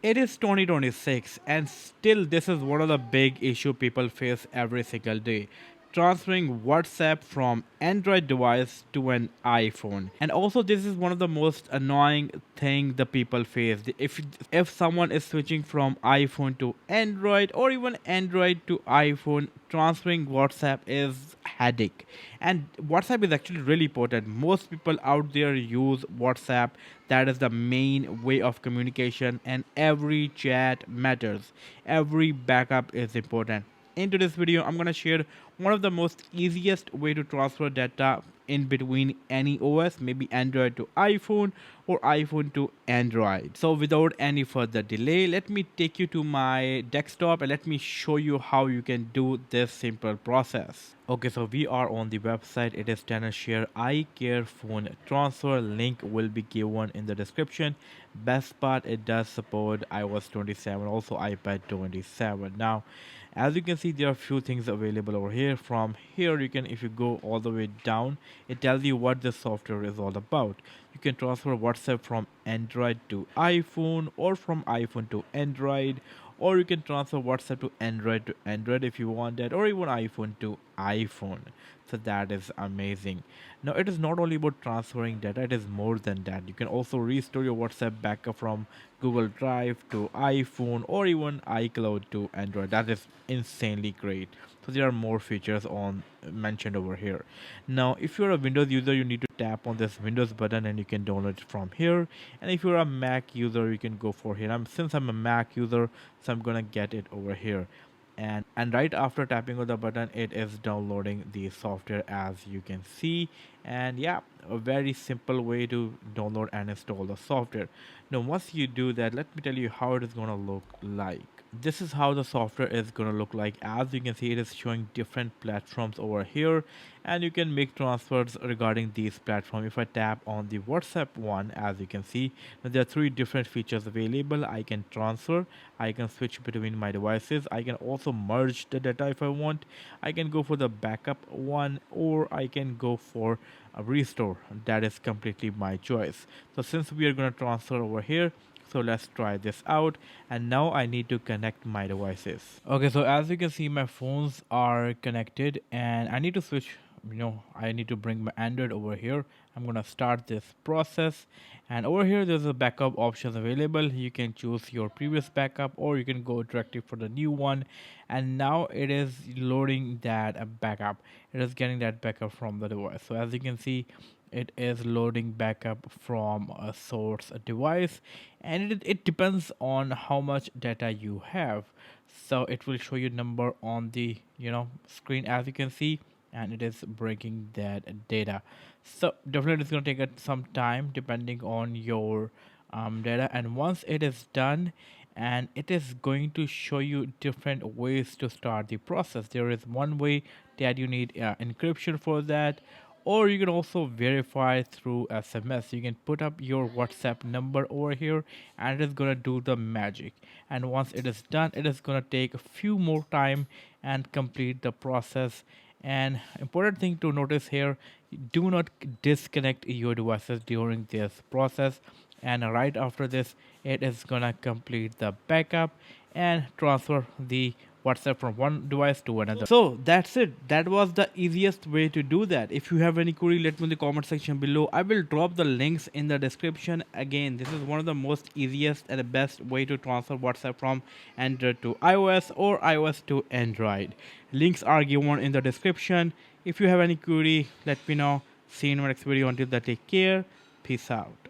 It is 2026 and still this is one of the big issue people face every single day. Transferring WhatsApp from Android device to an iPhone. And also this is one of the most annoying thing the people face. If someone is switching from iPhone to Android or even Android to iPhone, transferring WhatsApp is headache. And WhatsApp is actually really important. Most people out there use WhatsApp. That is the main way of communication, and every chat matters. Every backup is important. In today's video, I'm gonna share one of the most easiest way to transfer data in between any OS, maybe Android to iPhone or iPhone to Android. So without any further delay, let me take you to my desktop and let me show you how you can do this simple process. Okay, so we are on the website. It is tenant share iCareFone transfer. Link will be given in the description. Best part, it does support iOS 27, also iPad 27. Now, as you can see, there are few things available over here. From here, you can, if you go all the way down, it tells you what this software is all about. You can transfer WhatsApp from Android to iPhone or from iPhone to Android, or you can transfer WhatsApp to Android if you want that, or even iPhone to iPhone. So that is amazing. Now it is not only about transferring data, it is more than that. You can also restore your WhatsApp backup from Google Drive to iPhone or even iCloud to Android. That is insanely great. So there are more features on mentioned over here. Now if you're a Windows user, you need to tap on this Windows button and you can download it from here. And if you're a Mac user, you can go for here. Since I'm a Mac user, so I'm gonna get it over here. And right after tapping on the button, it is downloading the software, as you can see. And yeah, a very simple way to download and install the software. Now once you do that, let me tell you how it is gonna look like. This is how the software is gonna look like. As you can see, it is showing different platforms over here, and you can make transfers regarding these platforms. If I tap on the WhatsApp one, as you can see, there are three different features available. I can transfer, I can switch between my devices, I can also merge the data if I want, I can go for the backup one, or I can go for a restore. That is completely my choice. So since we are going to transfer over here, so let's try this out. And now I need to connect my devices. Okay, so as you can see, my phones are connected and I need to switch. I need to bring my Android over here. I'm gonna start this process, and over here there's a backup options available. You can choose your previous backup or you can go directly for the new one. And now it is loading that backup. It is getting that backup from the device. So as you can see, it is loading backup from a source device, and it depends on how much data you have. So it will show you number on the screen, as you can see, and it is breaking that data. So definitely it's going to take some time depending on your data. And once it is done, and it is going to show you different ways to start the process. There is one way that you need encryption for that, or you can also verify through SMS. You can put up your WhatsApp number over here and it is gonna do the magic. And once it is done, it is gonna take a few more time and complete the process. And important thing to notice here, do not disconnect your devices during this process. And right after this, it is gonna complete the backup and transfer the WhatsApp from one device to another. So that's it. That was the easiest way to do that. If you have any query, let me in the comment section below. I will drop the links in the description. Again, this is one of the most easiest and the best way to transfer WhatsApp from Android to iOS or iOS to Android. Links are given in the description. If you have any query, let me know. See you in my next video. Until then, take care. Peace out.